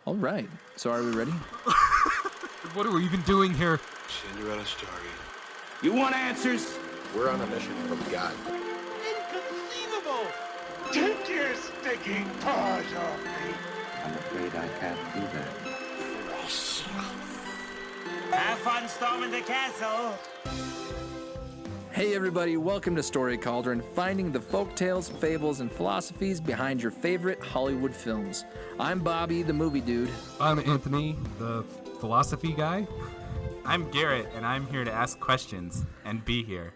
All right. So are we ready? What are we even doing here? Cinderella story. You want answers? We're on a mission from God. Inconceivable! Take your sticking paws off me! I'm afraid I can't do that. Have fun storming the castle! Hey everybody, welcome to Story Cauldron, finding the folktales, fables, and philosophies behind your favorite Hollywood films. I'm Bobby, the movie dude. I'm Anthony, the philosophy guy. I'm Garrett, and I'm here to ask questions and be here.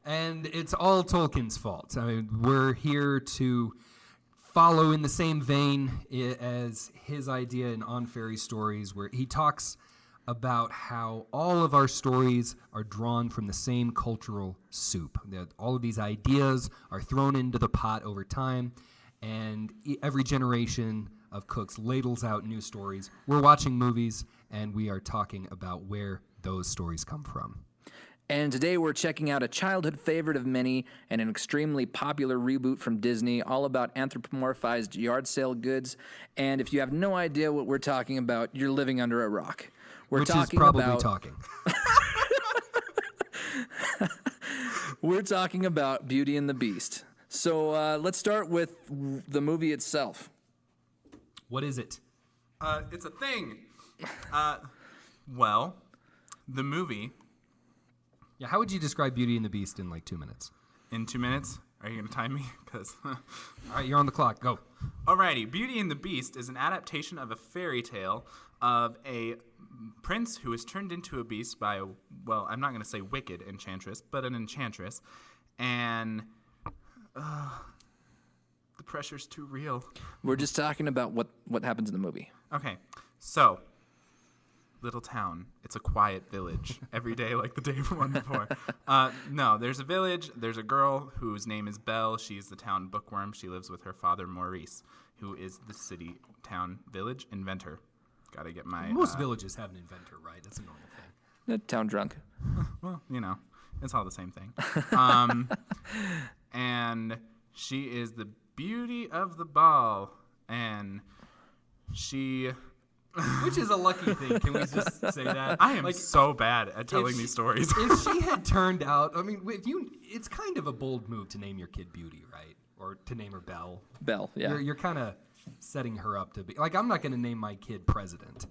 And it's all Tolkien's fault. I mean, we're here to follow in the same vein as his idea in On Fairy Stories, where he talks about how all of our stories are drawn from the same cultural soup. That all of these ideas are thrown into the pot over time, and every generation of cooks ladles out new stories. We're watching movies, and we are talking about where those stories come from. And today we're checking out a childhood favorite of many and an extremely popular reboot from Disney, all about anthropomorphized yard sale goods. And if you have no idea what we're talking about, you're living under a rock. Which is probably talking. We're talking about Beauty and the Beast. So let's start with the movie itself. What is it? It's a thing. Well, the movie. Yeah, how would you describe Beauty and the Beast in like 2 minutes? In 2 minutes? Are you going to time me? Because all right, you're on the clock. Go. Alrighty, Beauty and the Beast is an adaptation of a fairy tale of a prince who is turned into a beast by a, well, I'm not going to say wicked enchantress, but an enchantress. And the pressure's too real. We're just talking about what happens in the movie. Okay, so little town. It's a quiet village. Every day like the day one before. No, there's a village. There's a girl whose name is Belle. She's the town bookworm. She lives with her father, Maurice, who is the city, town, village inventor. Gotta get my... Most villages have an inventor, right? That's a normal thing. Town drunk. Well, you know, it's all the same thing. And she is the beauty of the ball. And she... Which is a lucky thing. Can we just say that? I am so bad at telling these stories. If she had turned out, I mean, it's kind of a bold move to name your kid Beauty, right? Or to name her Belle. Belle, yeah. You're kind of setting her up to be, like, I'm not going to name my kid President.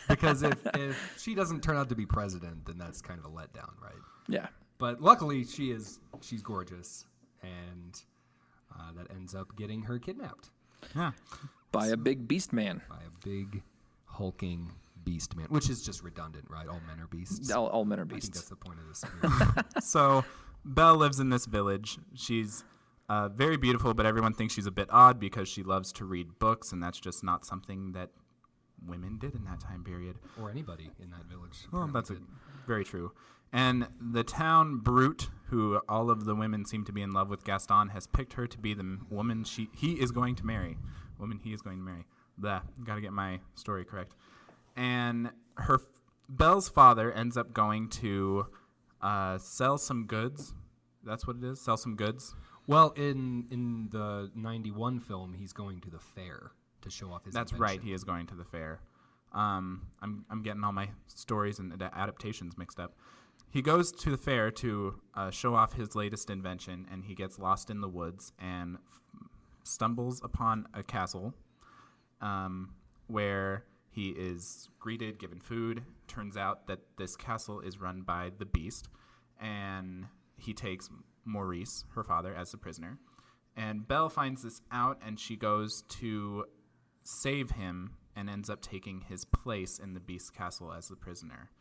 Because if she doesn't turn out to be President, then that's kind of a letdown, right? Yeah. But luckily, she's gorgeous, and that ends up getting her kidnapped. Yeah. By a big beast man. By a big hulking beast man, which is just redundant, right? All men are beasts. All men are beasts. I think that's the point of this movie. So Belle lives in this village. She's very beautiful, but everyone thinks she's a bit odd because she loves to read books, and that's just not something that women did in that time period. Or anybody in that village. Well, that's very true. And the town brute, who all of the women seem to be in love with Gaston, has picked her to be the woman he is going to marry. Woman he is going to marry. Got to get my story correct. And Belle's father ends up going to sell some goods. That's what it is? Sell some goods? Well, in the 91 film, he's going to the fair to show off his That's invention. right. He is going to the fair. I'm getting all my stories and adaptations mixed up. He goes to the fair to show off his latest invention, and he gets lost in the woods and stumbles upon a castle where he is greeted, given food. Turns out that this castle is run by the Beast, and he takes Maurice, her father, as the prisoner. And Belle finds this out, and she goes to save him and ends up taking his place in the Beast castle as the prisoner.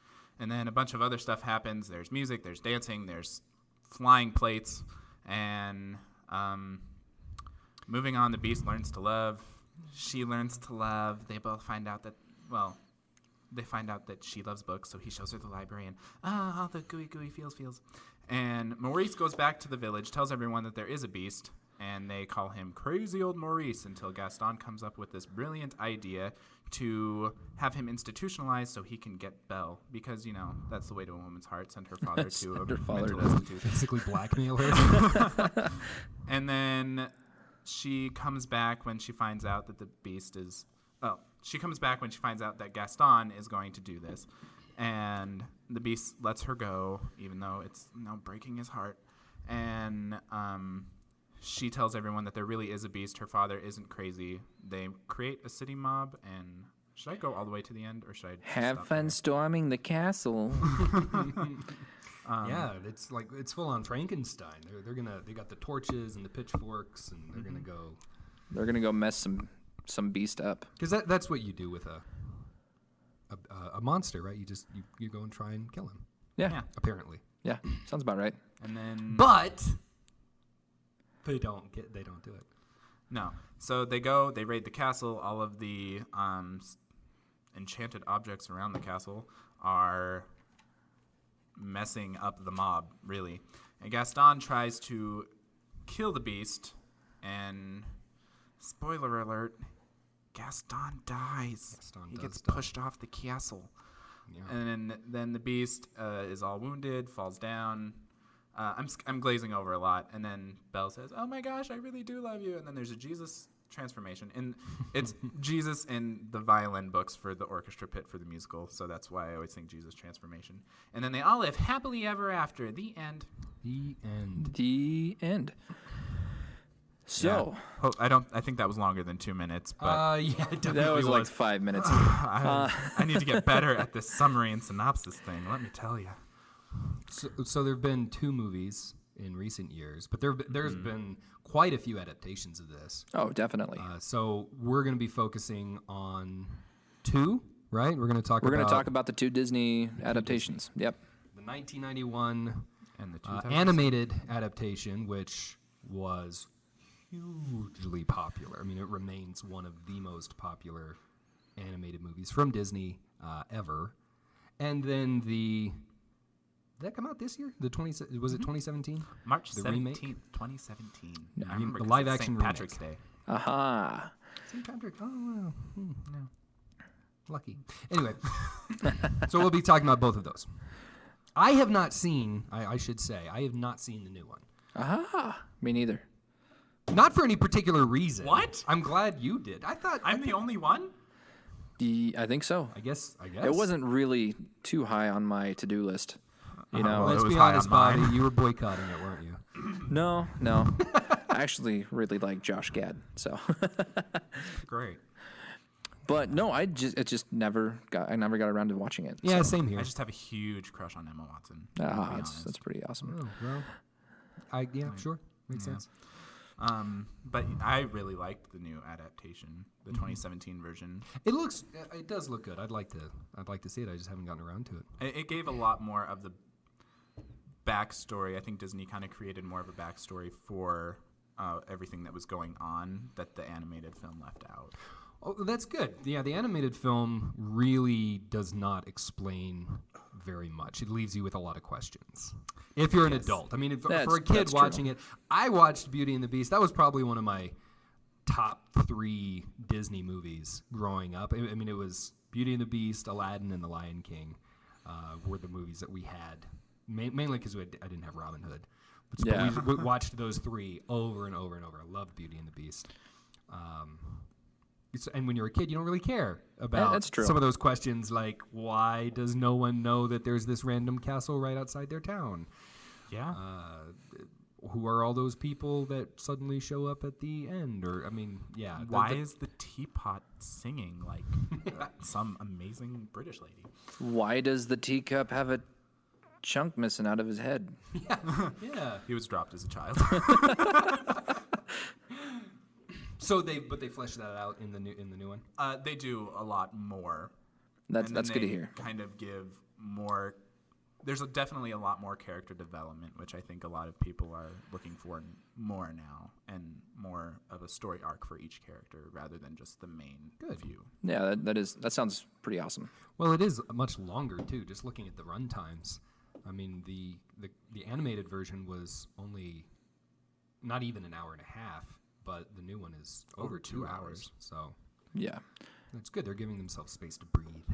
And then a bunch of other stuff happens. There's music, there's dancing, there's flying plates, and moving on, the Beast learns to love. She learns to love. They both find out that, she loves books, so he shows her the library, and all the gooey feels. And Maurice goes back to the village, tells everyone that there is a beast, and they call him Crazy Old Maurice until Gaston comes up with this brilliant idea to have him institutionalized so he can get Belle, because, that's the way to a woman's heart, send her father to a mental institution. Basically blackmail her. And then she comes back when she finds out that the beast is. Oh, she comes back when she finds out that Gaston is going to do this, and the beast lets her go, even though it's breaking his heart. And she tells everyone that there really is a beast. Her father isn't crazy. They create a city mob, and should I go all the way to the end, or should I Have stop fun there? storming the castle. Yeah, it's full on Frankenstein. They got the torches and the pitchforks, and they're gonna go. They're gonna go mess some beast up. Because that's what you do with a monster, right? You go and try and kill him. Yeah. Apparently. Yeah. Sounds about right. And then But they don't do it. no, so they raid the castle. All of the enchanted objects around the castle are messing up the mob, really. And Gaston tries to kill the beast, and spoiler alert, Gaston dies. He gets pushed off the castle. Yeah. And then the beast is all wounded, falls down. I'm glazing over a lot. And then Belle says, "Oh my gosh, I really do love you." And then there's a Jesus transformation. And it's Jesus in the violin books for the orchestra pit for the musical. So that's why I always think Jesus transformation. And then they all live happily ever after. The end. The end. The end. So Yeah. I think that was longer than 2 minutes, but Yeah, it definitely that was like was. 5 minutes. I need to get better at this summary and synopsis thing. Let me tell you. So there have been 2 movies in recent years, but there's been quite a few adaptations of this. Oh, definitely. So we're going to be focusing on 2, right? We're going to talk about the 2 Disney adaptations. Yep. the 1991 And the 2000s. animated adaptation, which was hugely popular. I mean, it remains one of the most popular animated movies from Disney ever. And then did that come out this year? Was it 2017? March The 17th, remake? 2017. No, I remember the 'cause live it's action St. Patrick's remake. Day. Aha. St. Patrick. Oh, wow. No. Lucky. Anyway, so we'll be talking about both of those. I have not seen, I should say, I have not seen the new one. Aha. Me neither. Not for any particular reason. What? I'm glad you did. I thought I'm the only one? I think so. I guess. It wasn't really too high on my to-do list. You know. well, Let's it was be high honest, on Bobby. mine. You were boycotting it, weren't you? No. I actually really like Josh Gad. So, Great. but no, I never got around to watching it. Yeah, so. same here. I just have a huge crush on Emma Watson. to be honest. That's pretty awesome. Oh, well, sure. Makes sense. But I really liked the new adaptation, the 2017 version. It does look good. I'd like to see it. I just haven't gotten around to it. It gave a lot more of the backstory. I think Disney kind of created more of a backstory for everything that was going on that the animated film left out. Oh, that's good. Yeah, the animated film really does not explain very much. It leaves you with a lot of questions. If you're an adult. I mean, for a kid that's watching true. it, I watched Beauty and the Beast. That was probably one of my top 3 Disney movies growing up. I mean, it was Beauty and the Beast, Aladdin, and The Lion King were the movies that we had, mainly because I didn't have Robin Hood. But Yeah. we watched those 3 over and over and over. I loved Beauty and the Beast. And when you're a kid, you don't really care about that's true. some of those questions, like why does no one know that there's this random castle right outside their town? Yeah. Who are all those people that suddenly show up at the end? Or, I mean, yeah. Why is the teapot singing like some amazing British lady? Why does the teacup have a chunk missing out of his head? Yeah. He was dropped as a child. So they fleshed that out in the new one. They do a lot more. That's And then good to they hear. Kind of give more. There's definitely a lot more character development, which I think a lot of people are looking for more now, and more of a story arc for each character rather than just the main view. Yeah, that sounds pretty awesome. Well, it is much longer too. Just looking at the run times, I mean the animated version was only not even an hour and a half, but the new one is over 2 hours. So Yeah. it's good. They're giving themselves space to breathe.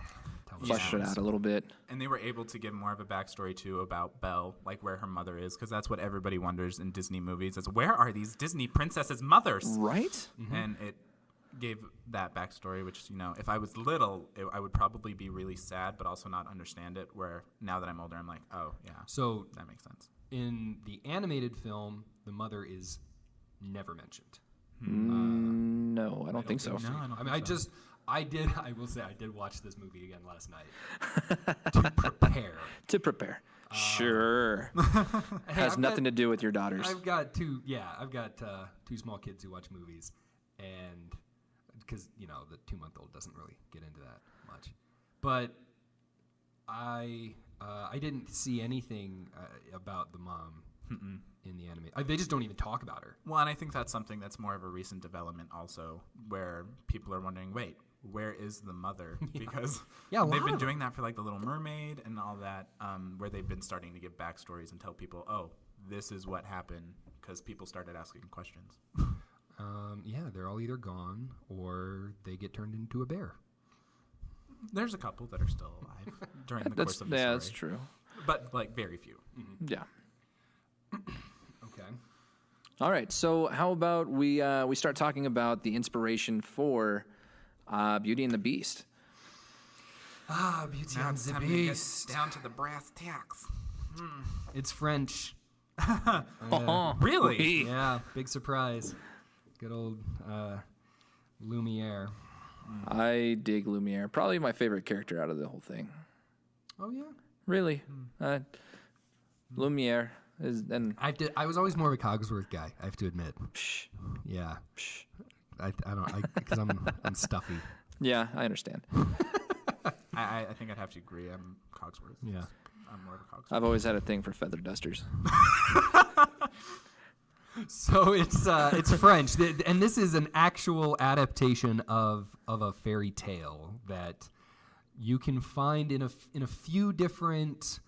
Tell flesh it out a little bit. And they were able to give more of a backstory too about Belle, like where her mother is, because that's what everybody wonders in Disney movies: is where are these Disney princesses' mothers? Right? And it gave that backstory, which if I was little, I would probably be really sad, but also not understand it. Where now that I'm older, I'm like, oh yeah, So that makes sense. in the animated film, the mother is never mentioned. No, I don't think so. No, I don't. I mean, think so. I will say, I did watch this movie again last night to prepare. To prepare. Sure. Has nothing to do with your daughters. I've got two small kids who watch movies, and because the 2-month-old doesn't really get into that much, but I didn't see anything about the mom in the anime. They just don't even talk about her. Well, and I think that's something that's more of a recent development also, where people are wondering, wait, where is the mother? Because they've been doing that for like The Little Mermaid and all that, where they've been starting to give backstories and tell people, oh, this is what happened, because people started asking questions. They're all either gone or they get turned into a bear. There's a couple that are still alive during the course of the story. Yeah, that's true. But like very few. Yeah. Okay. All right. So how about we start talking about the inspiration for Beauty and the Beast? Beauty Now and it's the time Beast. to get down to the brass tacks. It's French. Really? Oui. Yeah, big surprise. Good old Lumiere. I dig Lumiere. Probably my favorite character out of the whole thing. Oh yeah. Really. Lumiere is, and I was always more of a Cogsworth guy, I have to admit. Yeah. I don't because I'm stuffy. yeah, I understand. I think I'd have to agree. I'm Cogsworth. Yeah. I'm more of a Cogsworth. I've always had a thing for feather dusters. So it's French, and this is an actual adaptation of a fairy tale that you can find in a few different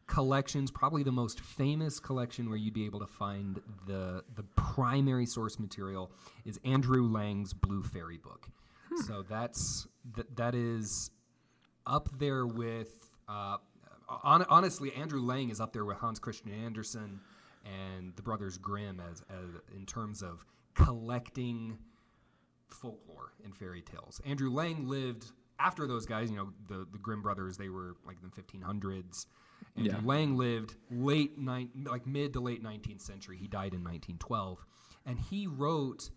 collections. Probably the most famous collection where you'd be able to find the primary source material is Andrew Lang's Blue Fairy Book. So that is up there with honestly, Andrew Lang is up there with Hans Christian Andersen and the Brothers Grimm as in terms of collecting folklore and fairy tales. Andrew Lang lived after those guys. The Grimm brothers, they were like in the 1500s. Andrew Lang lived mid to late 19th century. He died in 1912, and he wrote.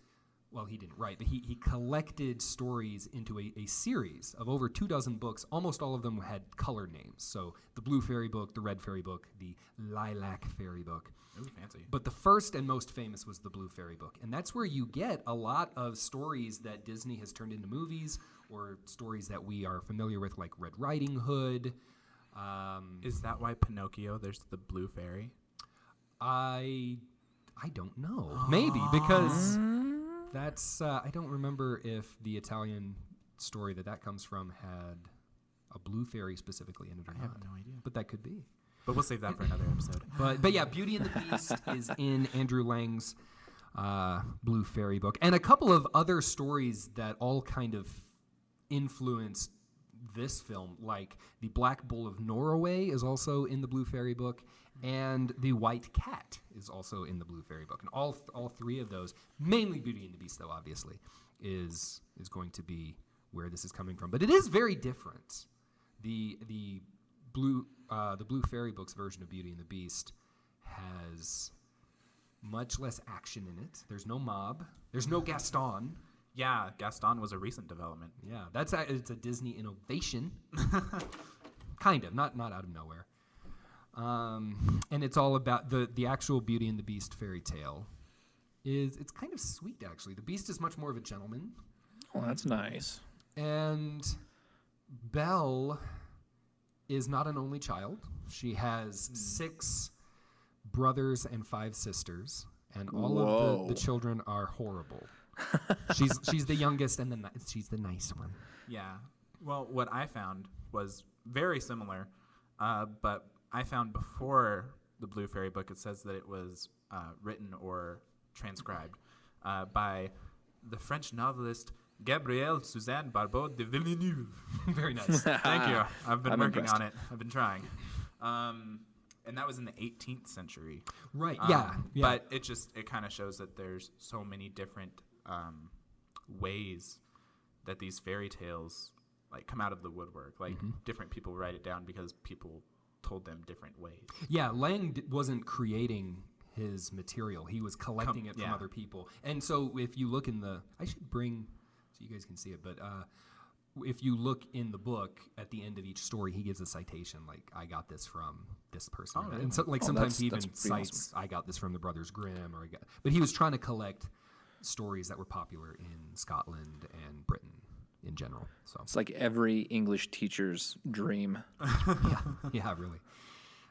Well, he didn't write, but he collected stories into a series of over 24 books. Almost all of them had color names. So the Blue Fairy Book, the Red Fairy Book, the Lilac Fairy Book. Ooh, fancy. But the first and most famous was the Blue Fairy Book. And that's where you get a lot of stories that Disney has turned into movies, or stories that we are familiar with, like Red Riding Hood. Is that why Pinocchio, there's the Blue Fairy? I don't know. Maybe, because... That's I don't remember if the Italian story that comes from had a blue fairy specifically in it or not. I have no idea. But that could be. But we'll save that for another episode. But yeah, Beauty and the Beast is in Andrew Lang's Blue Fairy Book. And a couple of other stories that all kind of influenced this film, like the Black Bull of Norroway is also in the Blue Fairy Book, and the White Cat is also in the Blue Fairy Book. And all three of those, mainly Beauty and the Beast, though, obviously, is going to be where this is coming from. But it is very different. The Blue Fairy Book's version of Beauty and the Beast has much less action in it. There's no mob. There's no Gaston. Yeah, Gaston was a recent development. Yeah, it's a Disney innovation. Kind of, not out of nowhere. And it's all about the actual Beauty and the Beast fairy tale. It's kind of sweet, actually. The Beast is much more of a gentleman. Oh, that's nice. And Belle is not an only child. She has 6 brothers and 5 sisters, and all of the children are horrible. She's the youngest, and she's the nice one. Yeah. Well, what I found was very similar, but I found before the Blue Fairy Book, it says that it was written or transcribed by the French novelist Gabrielle Suzanne Barbeau de Villeneuve. Very nice. Thank you. I've been I'm working impressed. on it. I've been trying. And that was in the 18th century. Right. Yeah. But it kind of shows that there's so many different ways that these fairy tales like come out of the woodwork. Like different people write it down because people told them different ways. Yeah, Lang wasn't creating his material. He was collecting it from other people. And so if you look in I should bring, so you guys can see it, but if you look in the book, at the end of each story, he gives a citation, like, I got this from this person. Oh, really? And so, like, sometimes he even that's pretty cites, I got this from the Brothers Grimm, but he was trying to collect stories that were popular in Scotland and Britain in general. So It's like every English teacher's dream. yeah, really.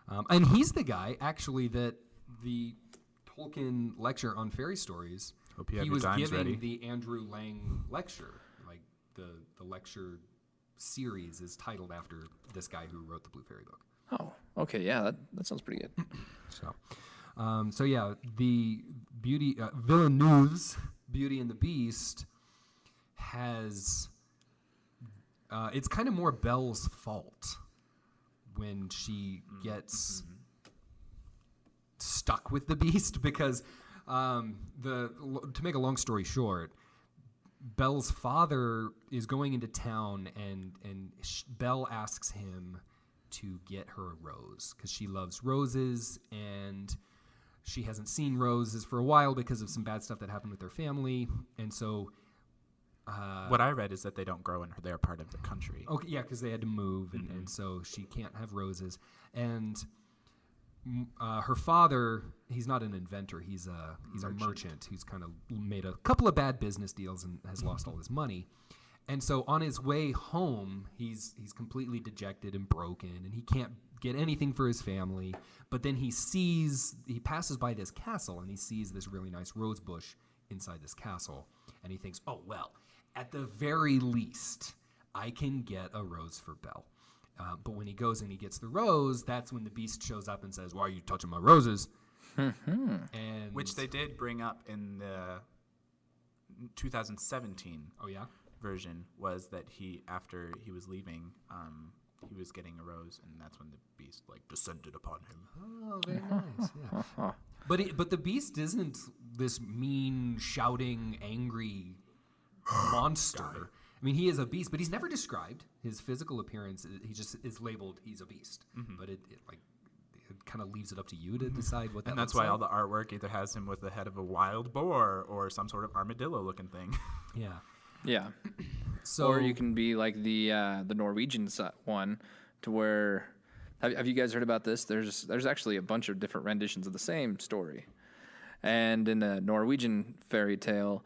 And he's the guy, actually, that the Tolkien lecture on fairy stories, Hope you have he your was dimes giving ready. the Andrew Lang lecture. Like, the lecture series is titled after this guy who wrote the Blue Fairy book. Oh, okay, yeah, that sounds pretty good. So yeah, the Villeneuve's Beauty and the Beast has, it's kind of more Belle's fault when she gets stuck with the beast because to make a long story short, Belle's father is going into town and Belle asks him to get her a rose because she loves roses and she hasn't seen roses for a while because of some bad stuff that happened with their family. And so What I read is that they don't grow in their part of the country. okay, yeah, because they had to move, and so she can't have roses. And her father, he's not an inventor. He's a merchant who's kind of made a couple of bad business deals and has lost all his money. And so on his way home, he's completely dejected and broken, and he can't get anything for his family. But then he passes by this castle, and he sees this really nice rose bush inside this castle, and he thinks, oh, well, at the very least, I can get a rose for Belle. But when he goes and he gets the rose, that's when the beast shows up and says, why are you touching my roses? And Which they did bring up in the 2017 version, was that after he was leaving, he was getting a rose, and that's when the beast descended upon him. Oh, very nice, yeah. But the beast isn't this mean, shouting, angry monster. I mean, he is a beast, but he's never described. His physical appearance, he just is labeled, he's a beast. But it kind of leaves it up to you to decide what that And that's looks why like. all the artwork either has him with the head of a wild boar or some sort of armadillo-looking thing. Yeah. Yeah. So, Or you can be like the Norwegian one, to where have you guys heard about this? There's actually a bunch of different renditions of the same story, and in the Norwegian fairy tale,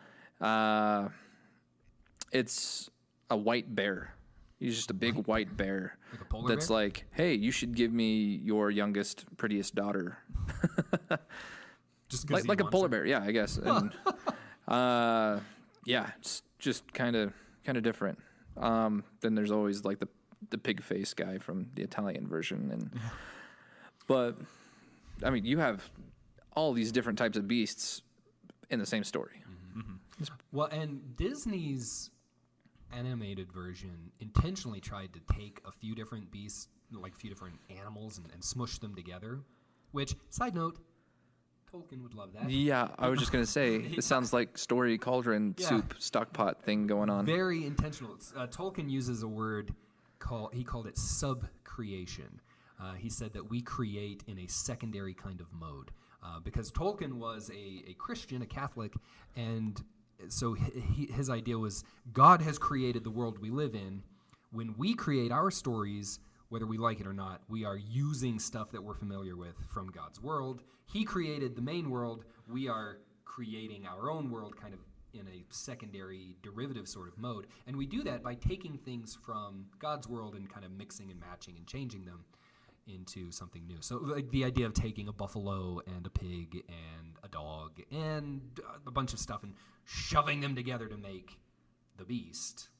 it's a white bear. He's just a big white bear like a polar that's bear? like, hey, you should give me your youngest, prettiest daughter. just 'cause he like a wants polar it. bear, yeah, I guess. And yeah, it's just kind of different. Then there's always like the pig face guy from the Italian version, and but I mean, you have all these different types of beasts in the same story. Well, and Disney's animated version intentionally tried to take a few different beasts, like a few different animals, and smush them together. Which, side note, Tolkien would love that. Yeah, I was just gonna say it sounds like Story Cauldron soup stockpot thing going on. Very intentional. Tolkien uses a word he called it sub-creation. He said that we create in a secondary kind of mode. Because Tolkien was a Christian, a Catholic, and so his idea was God has created the world we live in. When we create our stories, whether we like it or not, we are using stuff that we're familiar with from God's world. He created the main world. We are creating our own world kind of in a secondary derivative sort of mode. And we do that by taking things from God's world and kind of mixing and matching and changing them into something new. So like the idea of taking a buffalo and a pig and a dog and a bunch of stuff and shoving them together to make the beast,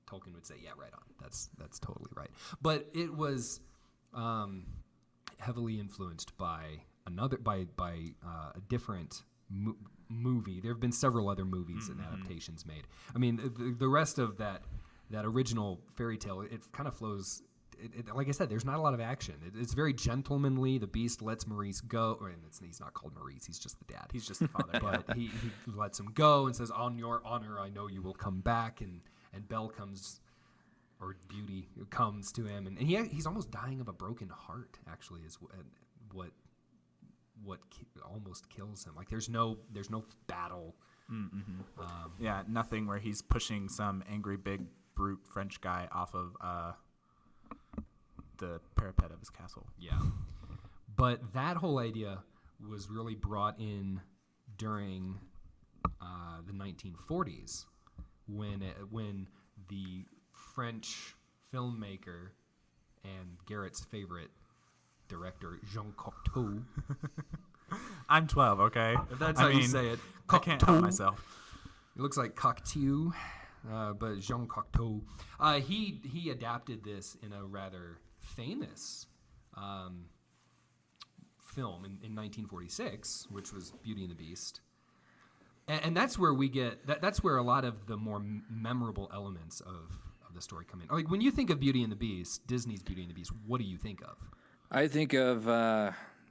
Tolkien would say, yeah, right on. That's totally right. But it was heavily influenced by a different movie. There have been several other movies and adaptations made. I mean, the rest of that original fairy tale, it kind of flows. Like I said, there's not a lot of action. It's very gentlemanly. The Beast lets Maurice go. He's not called Maurice. He's just the dad. He's just the father. But he lets him go and says, "On your honor, I know you will come back." And Belle comes, or Beauty comes to him, and he's almost dying of a broken heart. Actually, is what almost kills him. Like there's no battle. Yeah, nothing where he's pushing some angry big brute French guy off of the parapet of his castle. Yeah. But that whole idea was really brought in during the 1940s when the French filmmaker and Garrett's favorite director, Jean Cocteau. I'm 12, okay? That's how you say it. I can't help myself. It looks like Cocteau, but Jean Cocteau. He adapted this in a rather famous film in 1946, which was Beauty and the Beast. And that's where we get that's where a lot of the more memorable elements of the story come in. Like when you think of Beauty and the Beast, Disney's Beauty and the Beast, what do you think of? I think of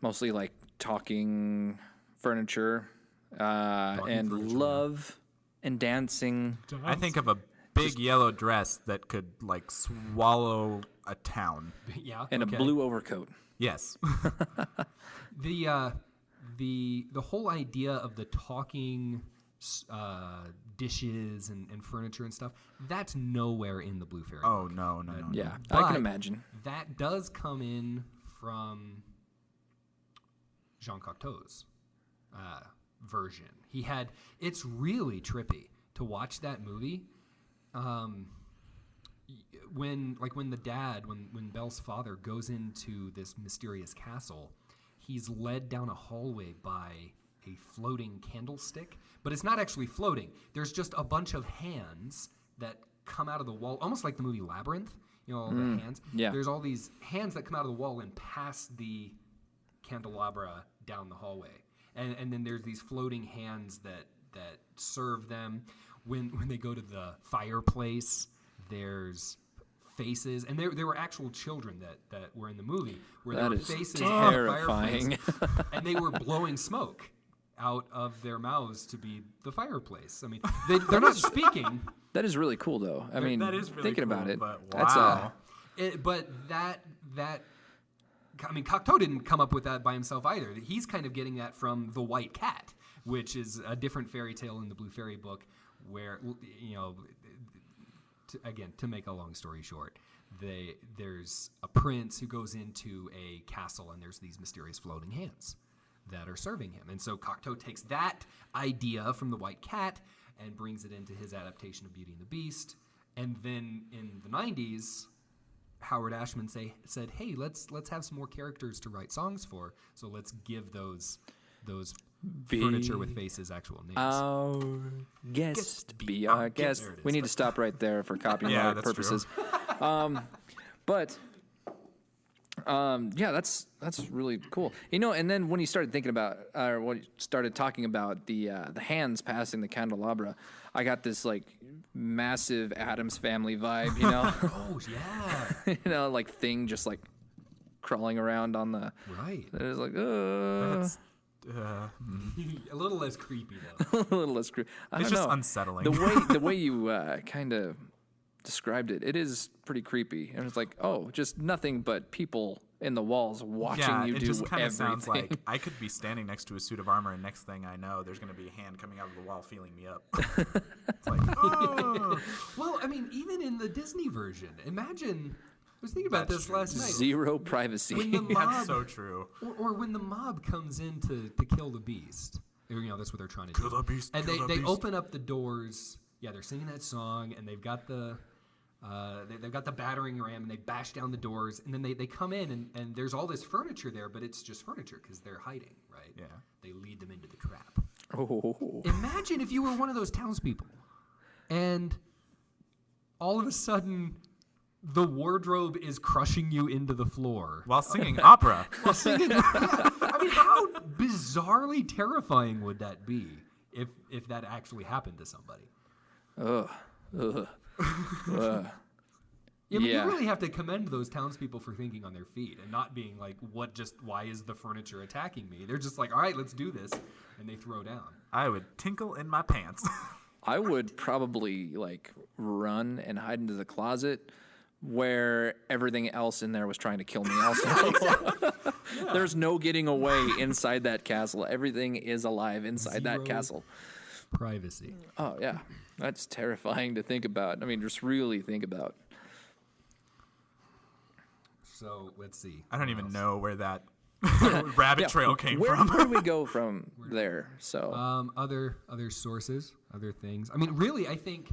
mostly like talking furniture and furniture, love and dancing. I think of a big yellow dress that could like swallow a town. Yeah, And okay. a blue overcoat. Yes. The whole idea of the talking dishes and furniture and stuff, that's nowhere in the Blue Fairy Oh, book. no. Yeah, I But can imagine. That does come in from Jean Cocteau's version. It's really trippy to watch that movie. When Belle's father goes into this mysterious castle, he's led down a hallway by a floating candlestick, but it's not actually floating. There's just a bunch of hands that come out of the wall, almost like the movie Labyrinth. You know, all the hands. yeah. There's all these hands that come out of the wall and pass the candelabra down the hallway, and then there's these floating hands that serve them. When they go to the fireplace, there's faces, and there were actual children that were in the movie where there That were is faces terrifying. on the fireplace, and they were blowing smoke out of their mouths to be the fireplace. I mean, they're not speaking. That is really cool, though. I mean, that is really thinking cool, about it, but that's wow. But that I mean, Cocteau didn't come up with that by himself either. He's kind of getting that from The White Cat, which is a different fairy tale in the Blue Fairy book, where, you know, to make a long story short, there's a prince who goes into a castle, and there's these mysterious floating hands that are serving him. And so Cocteau takes that idea from The White Cat and brings it into his adaptation of Beauty and the Beast. And then in the 90s, Howard Ashman said, "Hey, let's have some more characters to write songs for. So let's give those furniture with faces actual names." our guest. Be our guest. There it is. We need to stop right there for copyright that's purposes. Yeah, that's really cool. You know, and then when you started thinking about, or when you started talking about the hands passing the candelabra, I got this like massive Addams Family vibe. You know, Oh, yeah. you know, like thing just like crawling around on the. Right. It's like, That's, A little less creepy, though. a little less creepy. I it's don't just know. unsettling. The way you kind of described it, it is pretty creepy. And it's like, oh, just nothing but people in the walls watching yeah, you it do just kind of everything. sounds like I could be standing next to a suit of armor, and next thing I know, there's going to be a hand coming out of the wall feeling me up. It's like, oh. Well, I mean, even in the Disney version, imagine. I was thinking about That's this true. last night. Zero privacy. When the mob, That's so true. or when the mob comes in to kill the beast. Or, you know, that's what they're trying to Kill do. the beast, And kill the they beast. open up the doors. Yeah, they're singing that song, and they've got the they've got the battering ram, and they bash down the doors, and then they come in, and there's all this furniture there, but it's just furniture because they're hiding, right? Yeah. They lead them into the trap. Oh. Imagine if you were one of those townspeople, and all of a sudden, the wardrobe is crushing you into the floor. While singing opera. While singing, yeah. I mean, how bizarrely terrifying would that be? if that actually happened to somebody. Ugh. Ugh. Yeah, but Yeah. you really have to commend those townspeople for thinking on their feet and not being like, why is the furniture attacking me? They're just like, all right, let's do this. And they throw down. I would tinkle in my pants. I would probably like run and hide into the closet where everything else in there was trying to kill me also. There's no getting away inside that castle. Everything is alive inside that Zero castle. privacy. Oh, yeah. That's terrifying to think about. I mean, just really think about. So let's see. I don't What even else? know where that rabbit trail came where, from. Where do we go from there? So Other sources, other things. I mean, really, I think,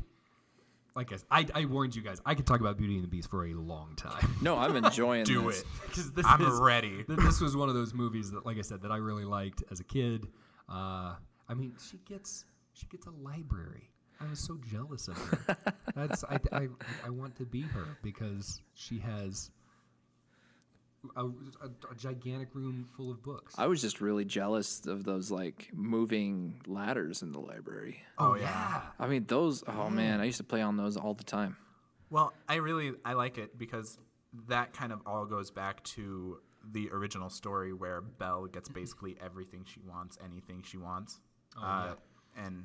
like I warned you guys, I could talk about Beauty and the Beast for a long time. no, I'm enjoying Do this. it. 'Cause this I'm is- ready. This was one of those movies that, like I said, that I really liked as a kid. I mean, she gets a library. I was so jealous of her. I want to be her because she has a gigantic room full of books. I was just really jealous of those like moving ladders in the library. Oh, yeah. I mean, those. Oh man, I used to play on those all the time. Well, I like it because that kind of all goes back to the original story where Belle gets basically everything she wants, anything she wants. And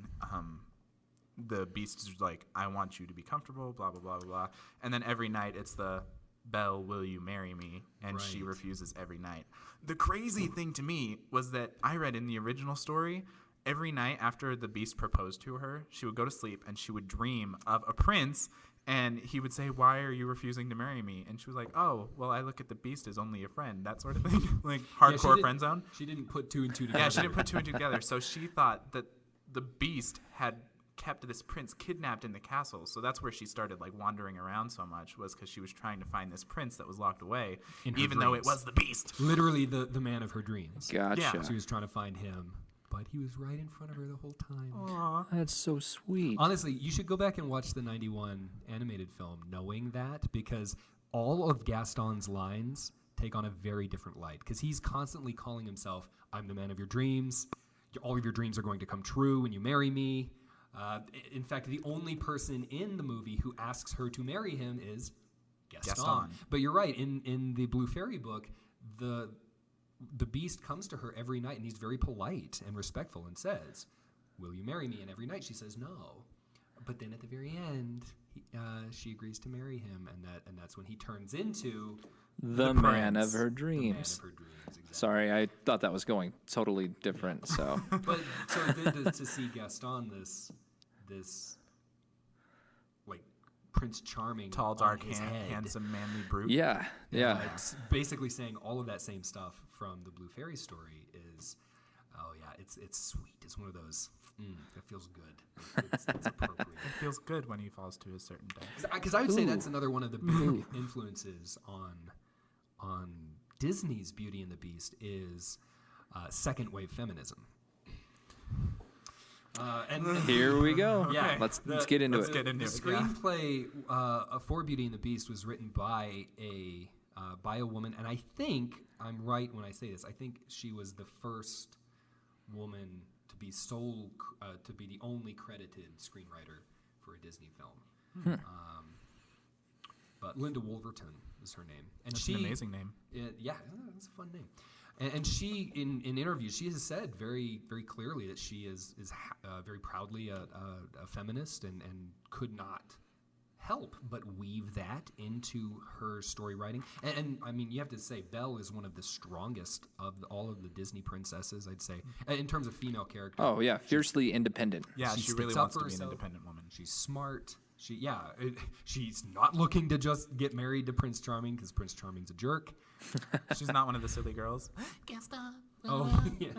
the Beast is like, I want you to be comfortable, blah, blah, blah, blah, blah. And then every night it's the, Belle, will you marry me? And she Right. refuses every night. The crazy thing to me was that I read in the original story, every night after the Beast proposed to her, she would go to sleep and she would dream of a prince. And he would say, why are you refusing to marry me? And she was like, oh, well, I look at the Beast as only a friend, that sort of thing. Like hardcore friend zone. She didn't put two and two together. Yeah, she didn't put two and two together. So she thought that the Beast had kept this prince kidnapped in the castle. So that's where she started like wandering around so much, was because she was trying to find this prince that was locked away, In her even though it dreams. was the Beast. Literally the man of her dreams. Gotcha. Yeah. She was trying to find him, but he was right in front of her the whole time. That's so sweet. Honestly, you should go back and watch the 91 animated film knowing that, because all of Gaston's lines take on a very different light, because he's constantly calling himself, I'm the man of your dreams. All of your dreams are going to come true when you marry me. In fact, the only person in the movie who asks her to marry him is Gaston. But you're right. In the Blue Fairy book, the Beast comes to her every night, and he's very polite and respectful and says, will you marry me? And every night she says no. But then at the very end, she agrees to marry him, and that's when he turns into the man of her dreams. The man of her dreams, exactly. Sorry, I thought that was going totally different. So But so good to see Gaston, this like Prince Charming, Tall, on dark, his head. handsome, manly brute. yeah. It's basically saying all of that same stuff from the Blue Fairy story is, oh yeah, it's sweet. It's one of those. It feels good. It's appropriate. It feels good when he falls to a certain depth. Because I would say that's another one of the big influences on Disney's Beauty and the Beast is second wave feminism. And Here we go. Yeah, Let's get into let's it. get into the it. screenplay for Beauty and the Beast was written by a woman, and I think I'm right when I say this. I think she was the first woman to be to be the only credited screenwriter for a Disney film. But Linda Wolverton is her name, and That's she an amazing name. yeah, that's a fun name. And she, in interviews, she has said very, very clearly that she is very proudly a feminist and could not help but weave that into her story writing. And I mean, you have to say, Belle is one of the strongest of all of the Disney princesses, I'd say, in terms of female character. Oh yeah, fiercely independent. Yeah, she really sticks up wants for to be an herself. independent woman. She's smart. She's not looking to just get married to Prince Charming because Prince Charming's a jerk. She's not one of the silly girls. Oh, yeah.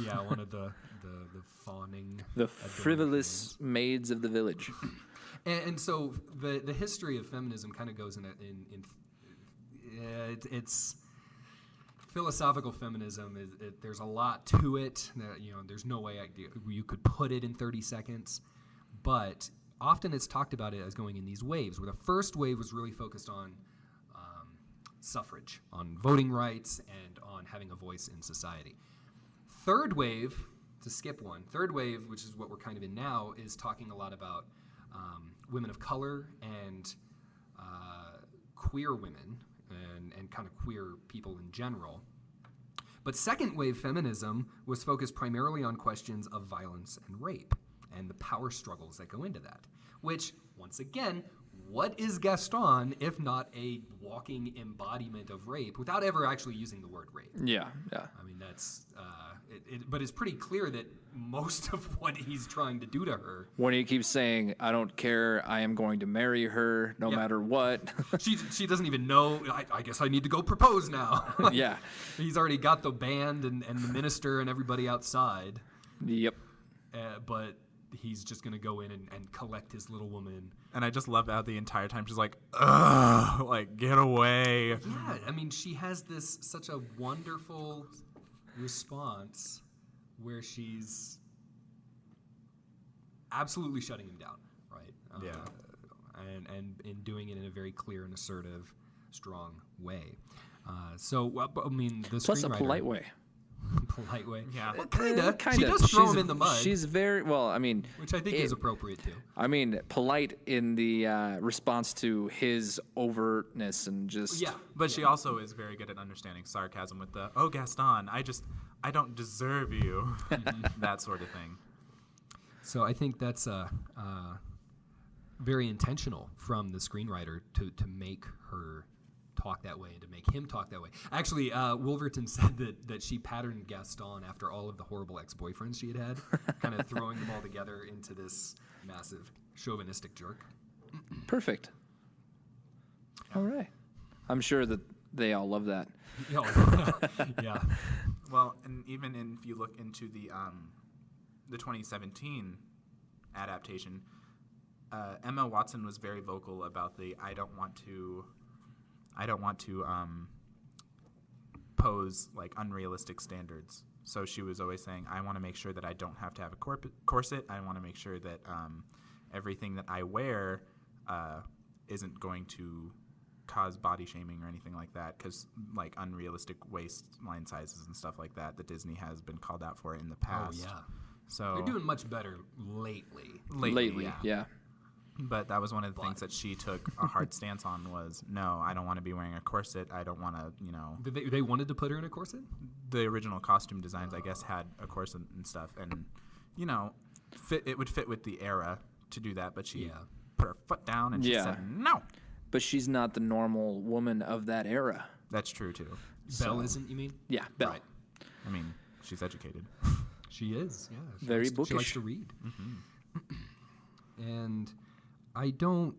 Yeah, one of the fawning, The adoring frivolous maids of the village. and so the history of feminism kind of goes it's philosophical feminism. There's a lot to it. There's no way you could put it in 30 seconds, but often it's talked about it as going in these waves. Where the first wave was really focused on suffrage, on voting rights, and on having a voice in society. Third wave to skip one. Third wave, which is what we're kind of in now, is talking a lot about women of color and queer women and kind of queer people in general. But second wave feminism was focused primarily on questions of violence and rape and the power struggles that go into that. Which, once again, what is Gaston if not a walking embodiment of rape without ever actually using the word rape? Yeah. I mean, that's, but it's pretty clear that most of what he's trying to do to her. When he keeps saying, I don't care, I am going to marry her no matter what. She doesn't even know, I guess I need to go propose now. Yeah. He's already got the band and the minister and everybody outside. Yep. But he's just going to go in and collect his little woman. And I just love how the entire time she's like, ugh, like, get away. Yeah, I mean, she has such a wonderful response where she's absolutely shutting him down, right? Yeah. And in doing it in a very clear and assertive, strong way. I mean, the Plus a screenwriter- polite way. polite way. Yeah. Well, kinda. Kinda. She does throw him in the mud, She's very, well, I mean. which I think is appropriate too. I mean, polite in the response to his overtness and just. Yeah. But she also is very good at understanding sarcasm with the, oh, Gaston, I don't deserve you. That sort of thing. So I think that's very intentional from the screenwriter to make her talk that way and to make him talk that way. Actually, Wolverton said that she patterned Gaston after all of the horrible ex-boyfriends she had, kind of throwing them all together into this massive chauvinistic jerk. Perfect. All right. I'm sure that they all love that. Yeah. Well, and even if you look into the 2017 adaptation, Emma Watson was very vocal about the I don't want to pose like unrealistic standards. So she was always saying, I want to make sure that I don't have to have a corset. I want to make sure that everything that I wear isn't going to cause body shaming or anything like that, because like unrealistic waistline sizes and stuff like that Disney has been called out for in the past. Oh, yeah. So They're doing much better lately. Lately, yeah. But that was one of the things that she took a hard stance on was, no, I don't want to be wearing a corset. I don't want to, They wanted to put her in a corset? The original costume designs, I guess, had a corset and stuff. And, it would fit with the era to do that. But she put her foot down and she said, no. But she's not the normal woman of that era. That's true, too. Belle isn't, you mean? Yeah, Belle. Right. I mean, she's educated. She is, yeah. Very She likes bookish. to read. And I don't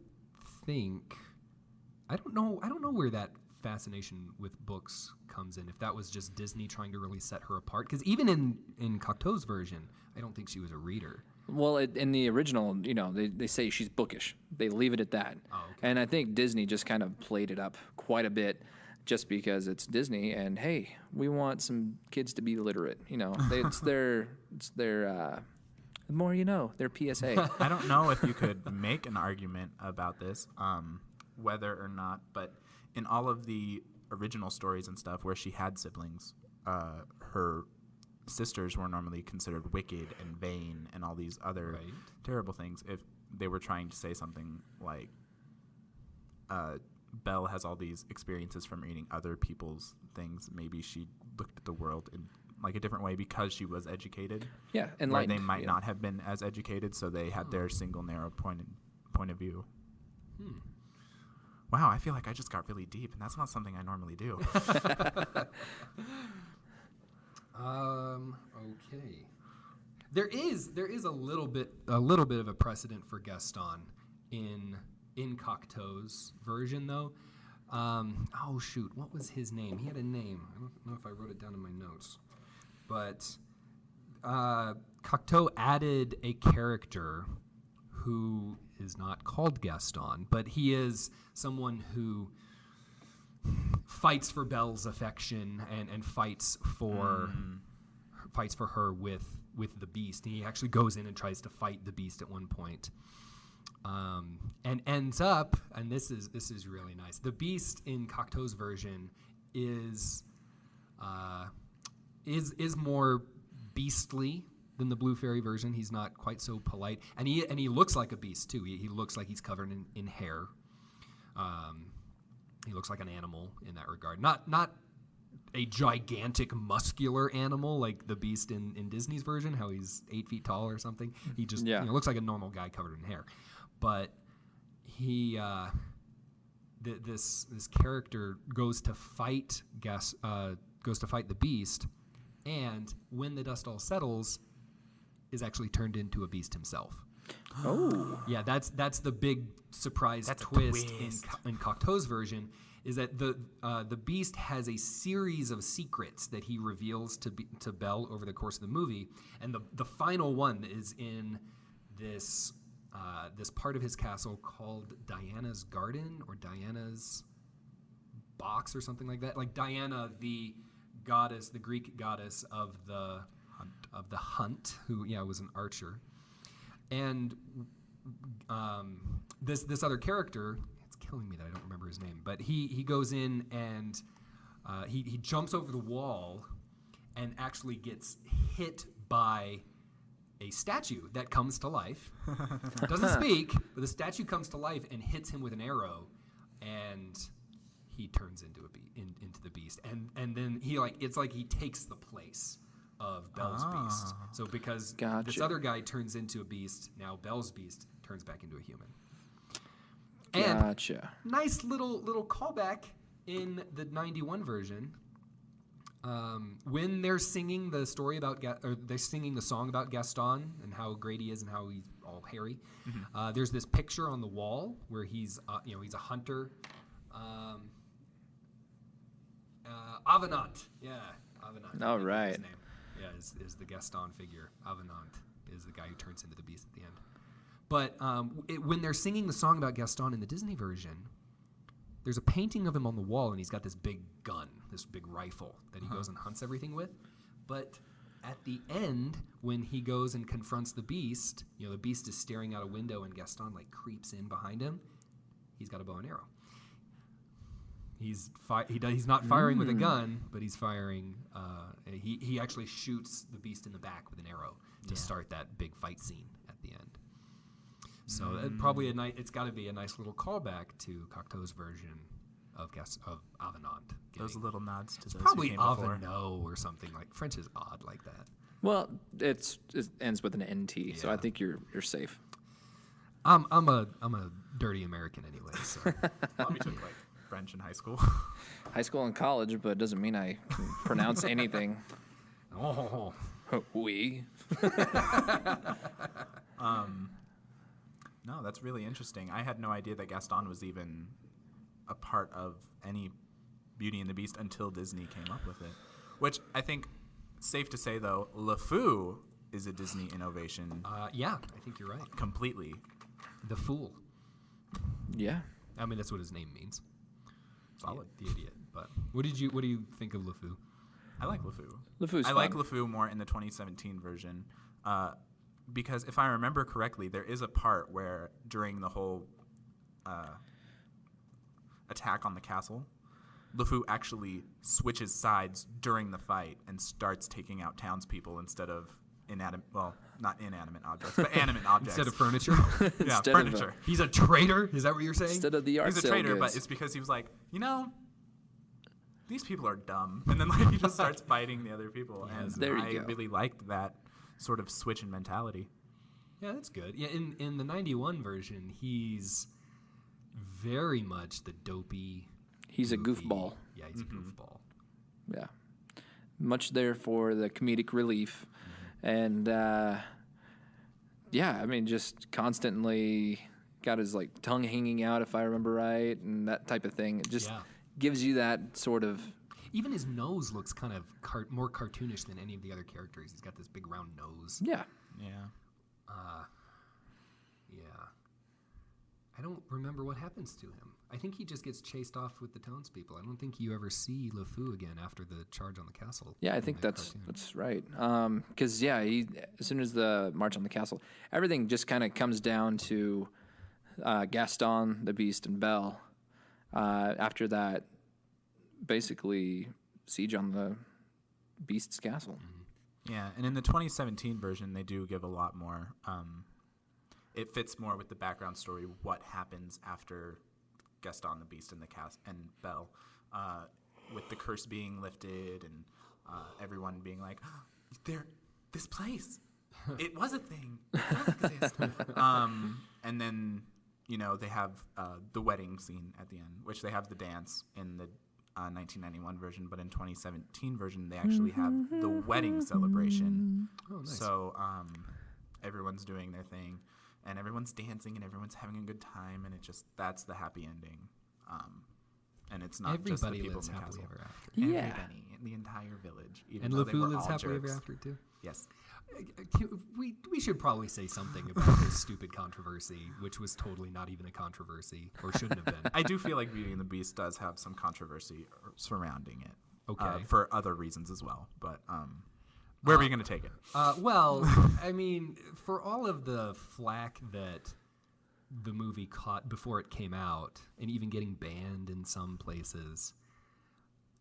know where that fascination with books comes in. If that was just Disney trying to really set her apart, because even in Cocteau's version, I don't think she was a reader. Well, in the original, they say she's bookish. They leave it at that. Oh, okay. And I think Disney just kind of played it up quite a bit just because it's Disney and, hey, we want some kids to be literate. It's their the more you know, their PSA. I don't know if you could make an argument about this, whether or not, but in all of the original stories and stuff where she had siblings, her sisters were normally considered wicked and vain and all these other terrible things. If they were trying to say something like, Belle has all these experiences from reading other people's things, maybe she looked at the world in like a different way because she was educated. Yeah, where enlightened. they might not have been as educated, so they had their single narrow point of view. Wow, I feel like I just got really deep, and that's not something I normally do. Okay. There is a little bit of a precedent for Gaston in Cocteau's version, though. Oh shoot, what was his name? He had a name. I don't know if I wrote it down in my notes, but Cocteau added a character who is not called Gaston, but he is someone who fights for Belle's affection and fights for her with the Beast. And he actually goes in and tries to fight the Beast at one point, and ends up. And this is really nice. The Beast in Cocteau's version is more beastly than the Blue Fairy version. He's not quite so polite, and he looks like a beast too. He looks like he's covered in hair. He looks like an animal in that regard. Not a gigantic muscular animal like the Beast in Disney's version, how he's 8 feet tall or something. He just looks like a normal guy covered in hair. But he this character goes to fight the Beast, and when the dust all settles, is actually turned into a beast himself. Oh, Yeah, that's the big surprise twist in Cocteau's version, is that the Beast has a series of secrets that he reveals to Belle over the course of the movie, and the final one is in this part of his castle called Diana's Garden or Diana's Box or something like that. Like Diana, the goddess, the Greek goddess of the hunt, who was an archer. And this other character, it's killing me that I don't remember his name, but he goes in and he jumps over the wall and actually gets hit by a statue that comes to life. Doesn't speak, but the statue comes to life and hits him with an arrow, and he turns into the beast. And then it's like he takes the place of Belle's beast. So because this other guy turns into a beast, now Belle's beast turns back into a human. And gotcha. Nice little callback in the 91 version. When they're singing the story about, they're singing the song about Gaston and how great he is and how he's all hairy. Mm-hmm. There's this picture on the wall where he's a hunter. Avenant, Avenant. All right. His name. Yeah, is the Gaston figure. Avenant is the guy who turns into the beast at the end. But when they're singing the song about Gaston in the Disney version, there's a painting of him on the wall, and he's got this big gun, this big rifle that he goes and hunts everything with. But at the end, when he goes and confronts the Beast, the Beast is staring out a window, and Gaston creeps in behind him. He's got a bow and arrow. He's not firing with a gun, but he's firing. He actually shoots the Beast in the back with an arrow to start that big fight scene at the end. So it's got to be a nice little callback to Cocteau's version of Avenant. Those little nods to those Probably who came before. Avenant or something like French is odd like that. Well, it ends with an NT, so I think you're safe. I'm a dirty American anyway. So Bobby took French in high school. High school and college, but it doesn't mean I can pronounce anything. Oh. Oui. No, that's really interesting. I had no idea that Gaston was even a part of any Beauty and the Beast until Disney came up with it. Which I think, safe to say though, LeFou is a Disney innovation. Yeah, I think you're right. Completely. The Fool. Yeah. I mean, that's what his name means. Solid. The idiot. But what do you think of LeFou? I like LeFou. LeFou's I fun. like LeFou more in the 2017 version. Because if I remember correctly, there is a part where during the whole attack on the castle, LeFou actually switches sides during the fight and starts taking out townspeople instead of not inanimate objects, but animate objects. Instead of furniture? Yeah, Instead furniture. He's a traitor? Is that what you're saying? Instead of the yard He's a sale traitor, goods. but it's because he was like, these people are dumb. And then he just starts fighting the other people. And there you I go. really liked that sort of switch in mentality. Yeah, that's good. Yeah, in the 91 version, he's very much the dopey. He's a goofy- goofball. Yeah, he's a goofball. Yeah. Much there for the comedic relief. And, just constantly got his, tongue hanging out, if I remember right, and that type of thing. It just gives you that sort of... Even his nose looks kind of more cartoonish than any of the other characters. He's got this big round nose. Yeah. Yeah. Yeah. I don't remember what happens to him. I think he just gets chased off with the townspeople. I don't think you ever see LeFou again after the charge on the castle. Yeah, I think that's right. Because, as soon as the March on the Castle, everything just kind of comes down to Gaston, the Beast, and Belle. After that, basically, siege on the Beast's castle. Yeah, and in the 2017 version, they do give a lot more. It fits more with the background story, what happens after Gaston the Beast and the cast and Belle, with the curse being lifted and everyone being like, this place, it was a thing, it does exist. And then, they have the wedding scene at the end, which they have the dance in the 1991 version, but in 2017 version, they actually have the wedding celebration. Oh, nice. So everyone's doing their thing, and everyone's dancing, and everyone's having a good time, and that's the happy ending. And it's not just the Everybody people lives in the happily castle. ever after. Yeah. Everybody in the entire village. Even And though they LeFou were lives all happily ever jerks. after too. Yes. We should probably say something about this stupid controversy, which was totally not even a controversy, or shouldn't have been. I do feel like Beauty and the Beast does have some controversy surrounding it. Okay. For other reasons as well. But where are we going to take it? Well, I mean, for all of the flack that the movie caught before it came out, and even getting banned in some places,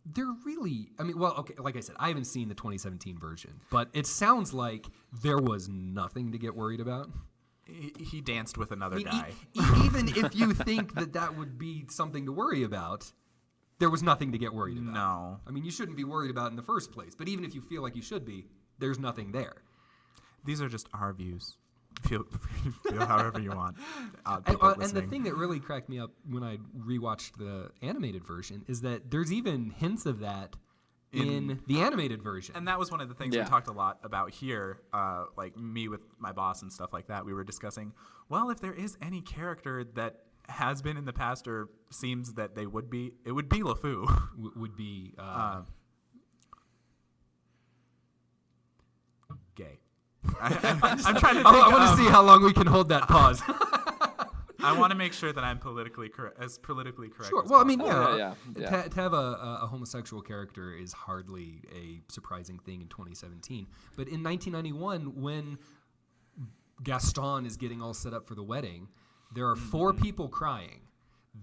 they're really, okay, like I said, I haven't seen the 2017 version, but it sounds like there was nothing to get worried about. He danced with another guy. Even if you think that would be something to worry about, there was nothing to get worried about. No. I mean, you shouldn't be worried about it in the first place, but even if you feel like you should be, there's nothing there. These are just our views. Feel however you want. And the thing that really cracked me up when I rewatched the animated version is that there's even hints of that in the animated version. And that was one of the things we talked a lot about here, like me with my boss and stuff like that. We were discussing, well, if there is any character that has been in the past or seems that they would be, it would be LeFou. Would be gay. I'm trying to think. I want to see how long we can hold that pause. I want to make sure that I'm politically correct. Sure. As Well, I mean, possible. Yeah. To have a homosexual character is hardly a surprising thing in 2017. But in 1991, when Gaston is getting all set up for the wedding, there are four people crying.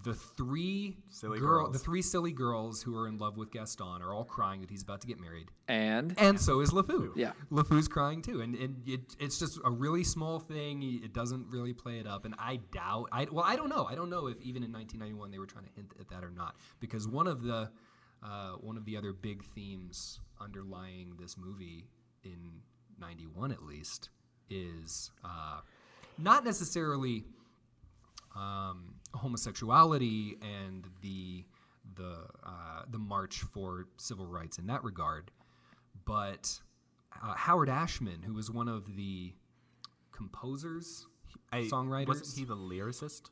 The three silly girls who are in love with Gaston are all crying that he's about to get married. And so is LeFou. Yeah. LeFou's crying too. And it's just a really small thing. It doesn't really play it up. And I doubt, I don't know. I don't know if even in 1991 they were trying to hint at that or not. Because one of the other big themes underlying this movie in 91 at least is not necessarily homosexuality and the march for civil rights in that regard, but Howard Ashman, who was one of the composers, songwriters, wasn't he the lyricist?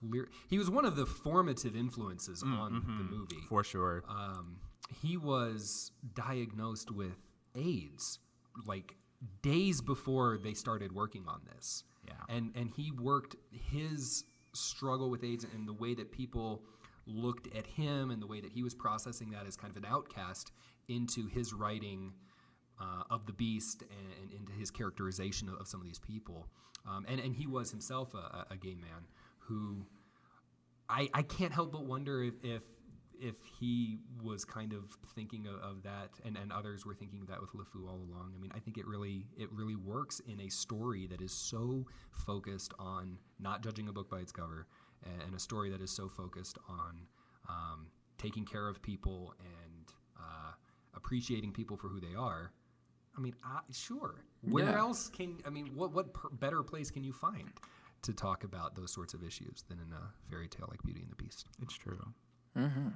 He was one of the formative influences on the movie, for sure. He was diagnosed with AIDS like days before they started working on this. Yeah. And he worked his struggle with AIDS and the way that people looked at him and the way that he was processing that as kind of an outcast into his writing of the Beast and into his characterization of some of these people. And he was himself a gay man who I can't help but wonder if he was kind of thinking of that and others were thinking of that with LeFou all along. I mean, I think it really works in a story that is so focused on not judging a book by its cover and a story that is so focused on taking care of people and appreciating people for who they are. I mean, sure. Where else what better place can you find to talk about those sorts of issues than in a fairy tale like Beauty and the Beast? It's true. Mm-hmm.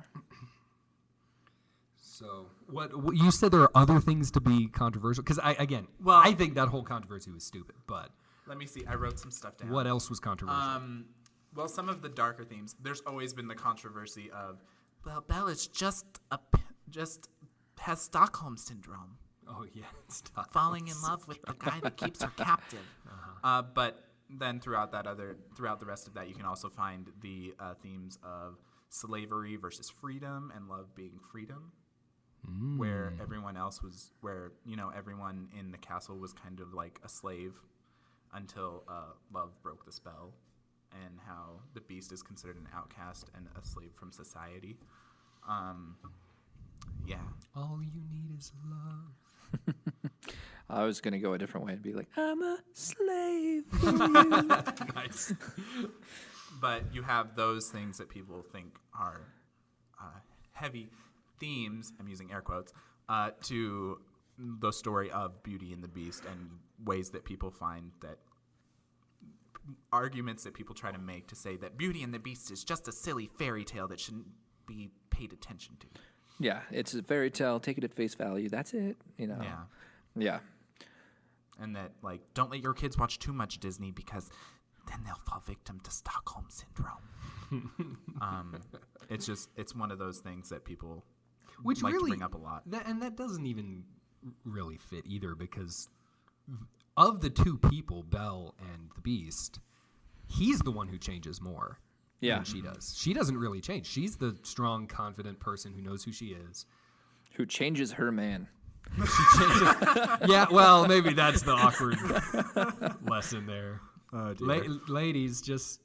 So, what you said there are other things to be controversial? Because I think that whole controversy was stupid. But let me see. I wrote some stuff down. What else was controversial? Well, some of the darker themes. There's always been the controversy of, well, Bella's just has Stockholm syndrome. Oh yeah, falling in love with the guy that keeps her captive. But then throughout the rest of that, you can also find the themes of slavery versus freedom and love being freedom, where everyone in the castle was kind of like a slave until love broke the spell, and how the Beast is considered an outcast and a slave from society. Yeah. All you need is love. I was going to go a different way and be like, I'm a slave for you. Nice. But you have those things that people think are heavy themes, I'm using air quotes, to the story of Beauty and the Beast, and ways that people find that arguments that people try to make to say that Beauty and the Beast is just a silly fairy tale that shouldn't be paid attention to. Yeah, it's a fairy tale. Take it at face value. That's it. You know. Yeah. Yeah. And that, like, don't let your kids watch too much Disney because then they'll fall victim to Stockholm Syndrome. It's one of those things that people Which like really, to bring up a lot. That doesn't even really fit either, because of the two people, Belle and the Beast, he's the one who changes more than she does. She doesn't really change. She's the strong, confident person who knows who she is. Who changes her man. Yeah, well, maybe that's the awkward lesson there. Oh, dear. Ladies, just,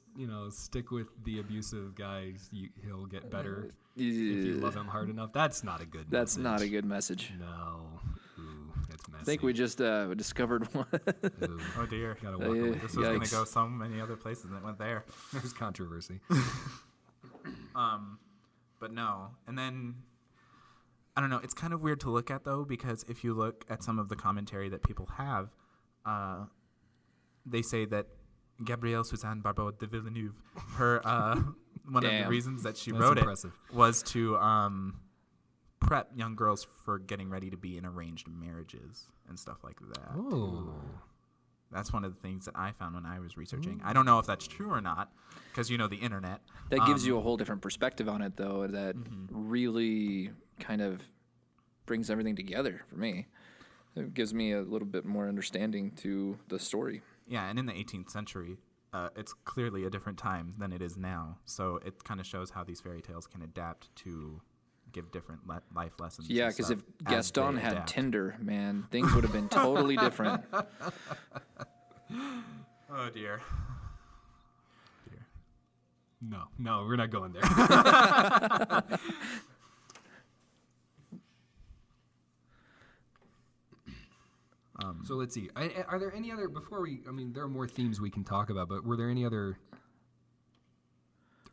stick with the abusive guy. He'll get better if you love him hard enough. That's not a good That's message. not a good message. No. Ooh, that's messy. I think we just discovered one. Ooh, Oh, dear. gotta walk away. This was going to Yikes. go so many other places and it went there. There's controversy. But no. And then, I don't know. It's kind of weird to look at, though, because if you look at some of the commentary that people have, they say that Gabrielle Suzanne Barbeau de Villeneuve, her one of the Damn. reasons that she That's wrote impressive. it was to prep young girls for getting ready to be in arranged marriages and stuff like that. Oh. That's one of the things that I found when I was researching. I don't know if that's true or not, because the internet. That gives you a whole different perspective on it, though, that really kind of brings everything together for me. It gives me a little bit more understanding to the story. Yeah, and in the 18th century, it's clearly a different time than it is now. So it kind of shows how these fairy tales can adapt to give different life lessons. Yeah, and because stuff if as they Gaston had adapt. Tinder, man, things would have been totally different. Oh, dear. No, we're not going there. So let's see. Are there any other, there are more themes we can talk about, but were there any other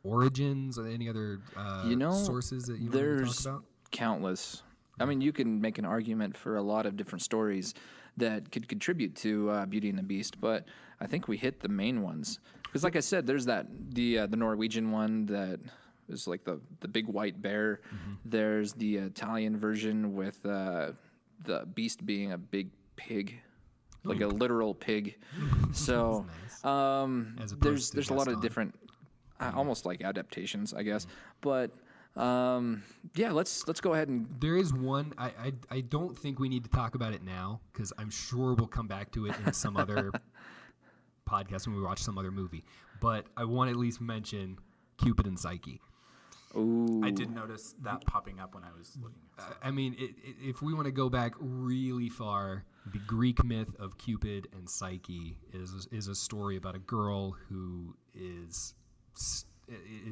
origins or any other sources that you want to there's talk about? countless. I mean, you can make an argument for a lot of different stories that could contribute to Beauty and the Beast, but I think we hit the main ones. Because, like I said, there's the Norwegian one that is like the big white bear. Mm-hmm. There's the Italian version with the beast being a big pig, like a literal pig. So As opposed there's to a lot of Gaston. different, almost like adaptations, I guess. But yeah, let's go ahead and There is one. I don't think we need to talk about it now, because I'm sure we'll come back to it in some other podcast when we watch some other movie. But I want to at least mention Cupid and Psyche. ooh. I did notice that popping up when I was looking at stuff. If we want to go back really far, the Greek myth of Cupid and Psyche is a story about a girl who is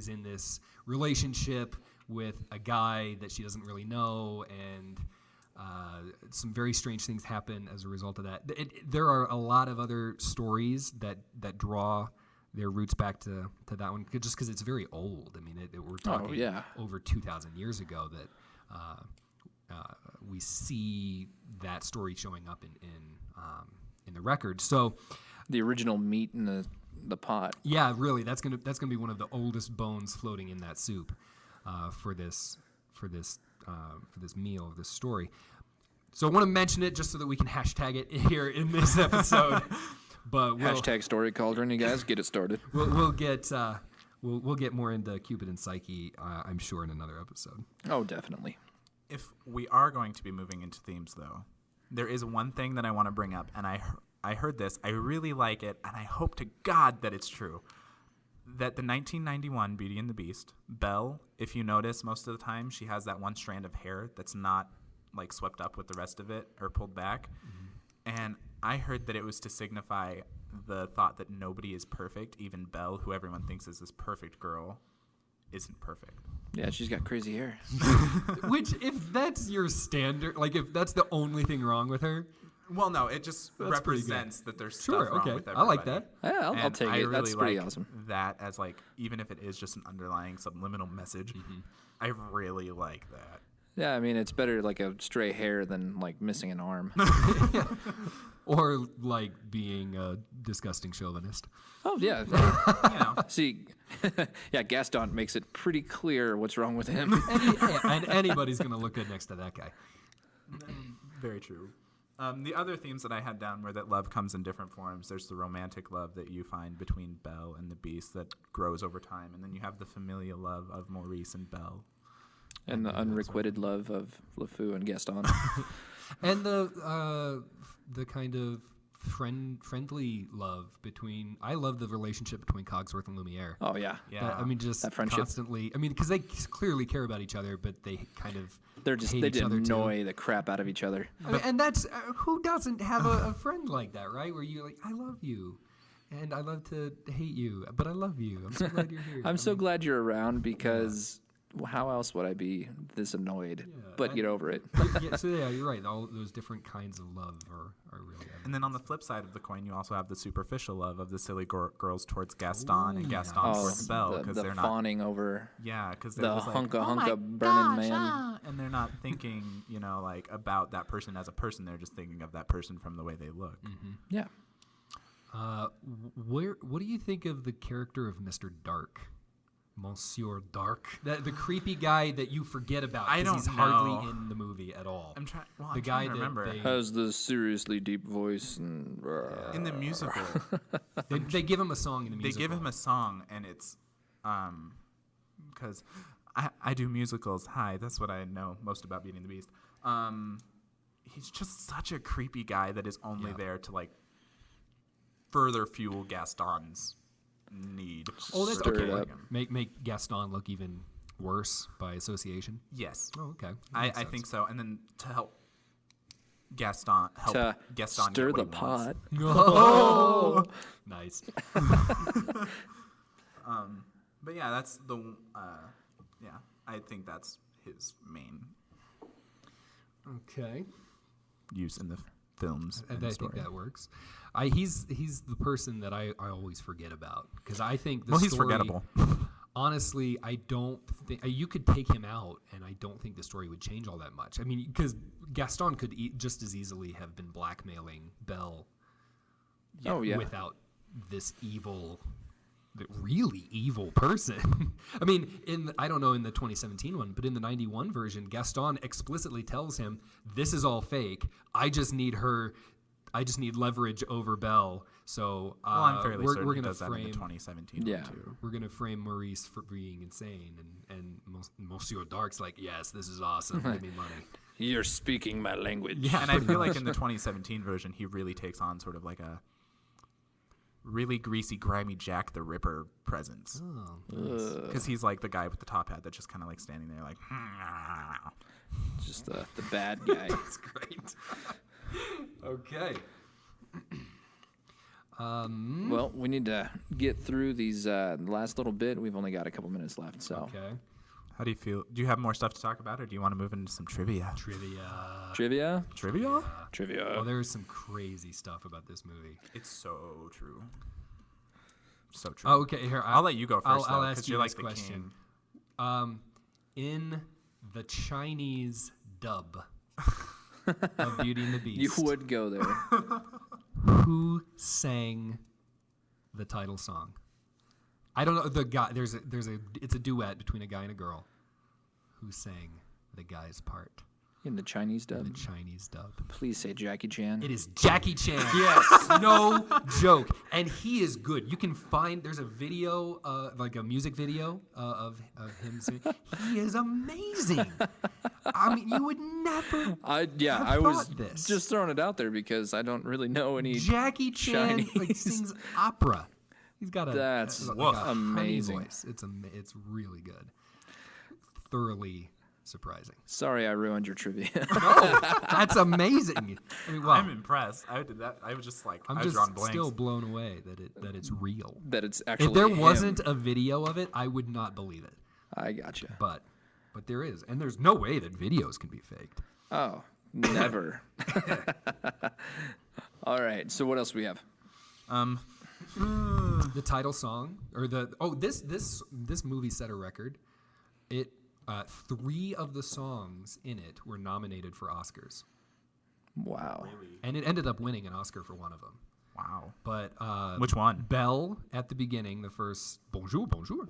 in this relationship with a guy that she doesn't really know, and some very strange things happen as a result of that. There are a lot of other stories that draw their roots back to that one, just because it's very old. I mean, we're talking over 2,000 years ago that we see that story showing up in the record. So The original meat in the pot. yeah, really, that's gonna be one of the oldest bones floating in that soup for this meal, this story. So I want to mention it just so that we can hashtag it here in this episode. But Hashtag Story Cauldron, you guys, get it started. we'll get more into Cupid and Psyche, I'm sure, in another episode. Oh, definitely. If we are going to be moving into themes, though, there is one thing that I want to bring up, and I heard this. I really like it, and I hope to God that it's true. That the 1991 Beauty and the Beast, Belle, if you notice, most of the time she has that one strand of hair that's not like swept up with the rest of it or pulled back. Mm-hmm. And I heard that it was to signify the thought that nobody is perfect. Even Belle, who everyone thinks is this perfect girl, isn't perfect. Yeah, she's got crazy hair. Which, if that's your standard, like if that's the only thing wrong with her, Well, no, it just That's pretty good. represents that there's Sure, stuff wrong okay. with I everybody. like that. Yeah, I'll And take I it. really That's pretty like awesome. that as like, even if it is just an underlying subliminal message, I really like that. Yeah, I mean, it's better like a stray hair than like missing an arm. Or like being a disgusting chauvinist. Oh, yeah. You know, See, yeah, Gaston makes it pretty clear what's wrong with him. And anybody's going to look good next to that guy. very true. The other themes that I had down were that love comes in different forms. There's the romantic love that you find between Belle and the Beast that grows over time, and then you have the familial love of Maurice and Belle. And the unrequited love of LeFou and Gaston. And the kind of friendly love between. I love the relationship between Cogsworth and Lumiere. Oh, yeah. Yeah. I mean, just That friendship. constantly. I mean, because they clearly care about each other, but they kind of They just annoy the crap out of each other. I mean, and that's who doesn't have a friend like that, right? Where you're like, I love you, and I love to hate you, but I love you. I'm so glad you're here. I'm so glad you're around because how else would I be this annoyed? But get over it. Yeah, you're right. All those different kinds of love are really. And then on the flip side of the coin, you also have the superficial love of the silly girls towards Gaston and Gaston towards Belle because the they're not fawning over because they're the just like, hunka burning man. and they're not thinking, like about that person as a person. They're just thinking of that person from the way they look. Yeah. What do you think of the character of Mr. Dark? Monsieur Dark, the creepy guy that you forget about. I don't he's know. hardly in the movie at all. I'm trying guy to remember. Has the seriously deep voice and In the musical, They give him a song in the musical. they give him a song, and it's because I do musicals. Hi, that's what I know most about Beauty and the Beast. He's just such a creepy guy that is only there to like further fuel Gaston's need. Oh, that's Stir it okay. up. Make Gaston look even worse by association. Yes, Oh, okay. I think so. And then to help Gaston to Gaston stir get the what he wants. pot. Oh, nice. But yeah, that's the I think that's his main Okay. use in the films. I and the think story. that works. He's the person that I always forget about because I think the He's story, forgettable. Honestly, I don't think you could take him out, and I don't think the story would change all that much. I mean, because Gaston could just as easily have been blackmailing Belle. Oh, yeah. Without this really evil person. I mean, I don't know in the 2017 one, but in the 91 version, Gaston explicitly tells him, "This is all fake. I just need leverage over Belle." So I'm fairly certain we're he gonna does that in the frame 2017 Yeah. one too. we're gonna frame Maurice for being insane, and Monsieur Dark's like, "Yes, this is awesome. Give me money." You're speaking my language. Yeah, And I feel like in the 2017 version, he really takes on sort of like a really greasy, grimy Jack the Ripper presence. Because he's like the guy with the top hat that's just kind of like standing there like, Just the bad guy. That's great. Okay. Well, we need to get through these last little bit. We've only got a couple minutes left, so. Okay. How do you feel? Do you have more stuff to talk about, or do you want to move into some trivia? Trivia. Trivia? Trivia? Trivia. Well, there's some crazy stuff about this movie. It's so true. So true. Oh, okay, here I'll let you go 1st I'll though, ask 'cause you you're this like the question. king. In the Chinese dub of Beauty and the You Beast, would go there. who sang the title song? I don't know the guy. It's a duet between a guy and a girl. Who sang the guy's part In the Chinese in dub. the Chinese dub? Please say Jackie Chan. It is Jackie Chan. Yes. No joke. And he is good. You can find, there's a video, like a music video of him singing. He is amazing. I mean, you would never I have was thought this. just throwing it out there because I don't really know any. Jackie Chan like, Chinese. sings opera. He's got That's a honey amazing. voice. It's really good. Thoroughly surprising. Sorry, I ruined your trivia. That's amazing. I mean, wow. I'm impressed. I did that. I was just like, I'm I was just drawing blanks. still blown away that it's real. that it's actually. If there him. wasn't a video of it, I would not believe it. I gotcha. But there is, and there's no way that videos can be faked. Oh Never. All right. So what else do we have? The title song, or this movie set a record. It 3 of the songs in it were nominated for Oscars, Wow. and it ended up winning an Oscar for one of them. Wow. But Which one? Belle at the beginning, the first Bonjour, Bonjour,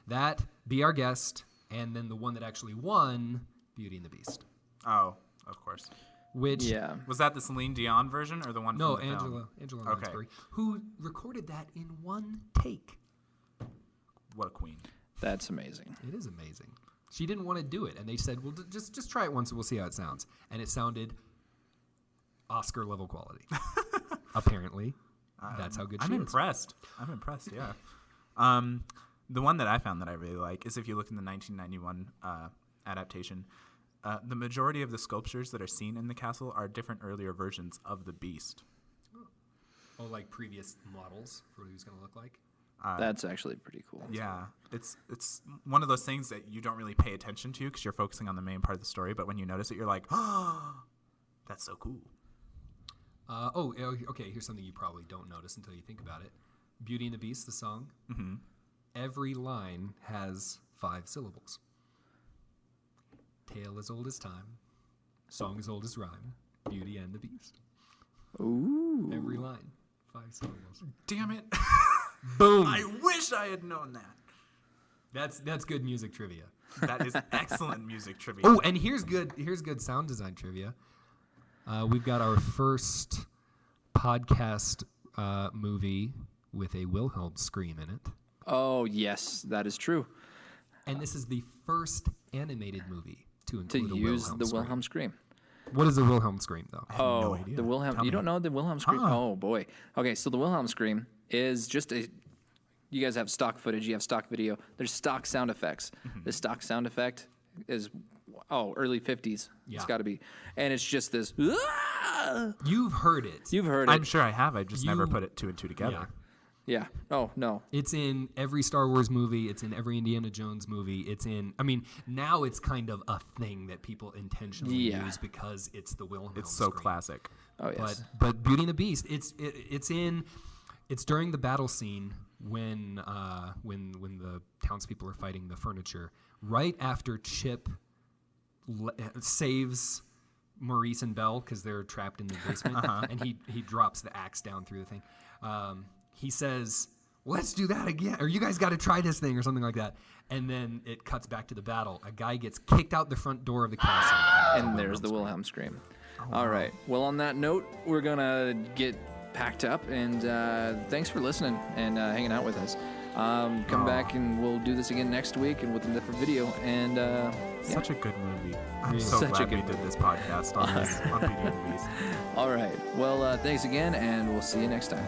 that Be Our Guest, and then the one that actually won, Beauty and the Beast. Oh, of course. Which Yeah. Was that the Celine Dion version or the one no, from the film? Angela Okay. Lansbury, who recorded that in one take. What a queen. That's amazing. It is amazing. She didn't want to do it, and they said, "Well, just try it once, and we'll see how it sounds." And it sounded Oscar level quality. Apparently, that's how good she is. I'm impressed. Yeah. The one that I found that I really like is if you look in the 1991 adaptation, the majority of the sculptures that are seen in the castle are different earlier versions of the Beast. Oh, like previous models for what he was going to look like. That's actually pretty cool. Yeah, it's one of those things that you don't really pay attention to because you're focusing on the main part of the story. But when you notice it, you're like, "Oh, that's so cool." Okay. Here's something you probably don't notice until you think about it. Beauty and the Beast, the song. Mm-hmm. Every line has 5 syllables. Tale as old as time, song as old as rhyme, Beauty and the Beast. Ooh. Every line, 5 syllables. Damn it! Boom. I wish I had known that. That's good music trivia. That is excellent music trivia. Oh, and here's good sound design trivia. We've got our first podcast movie with a Wilhelm scream in it. Oh, yes, that is true. And this is the first animated movie to To include a use Wilhelm the scream. Wilhelm scream. What is a Wilhelm scream, though? Oh, idea. the Wilhelm. Tell You me. don't know the Wilhelm scream? Huh. Oh boy. Okay, so the Wilhelm scream is just a. You guys have stock footage. You have stock video. There's stock sound effects. The stock sound effect is early 50s. Yeah. It's got to be, and it's just this. You've heard it. You've heard I'm it. sure I have. I just never You- put it 2 and 2 together. Yeah. Yeah. Oh no. It's in every Star Wars movie. It's in every Indiana Jones movie. Now it's kind of a thing that people intentionally Yeah. use because it's the Wilhelm It's so scream. classic. Oh yes. But Beauty and the Beast, it's during the battle scene when the townspeople are fighting the furniture, right after Chip saves Maurice and Belle because they're trapped in the basement, and he drops the axe down through the thing. He says, "Let's do that again," or "You guys got to try this thing," or something like that. And then it cuts back to the battle. A guy gets kicked out the front door of the castle, And there's the Wilhelm scream. All right. Well, on that note, we're gonna get packed up, and thanks for listening and hanging out with us. Come back and we'll do this again next week and with a different video. And Such a good movie. I'm so Such a glad we good did this podcast on Beauty and the Beast. all right. Well, thanks again, and we'll see you next time.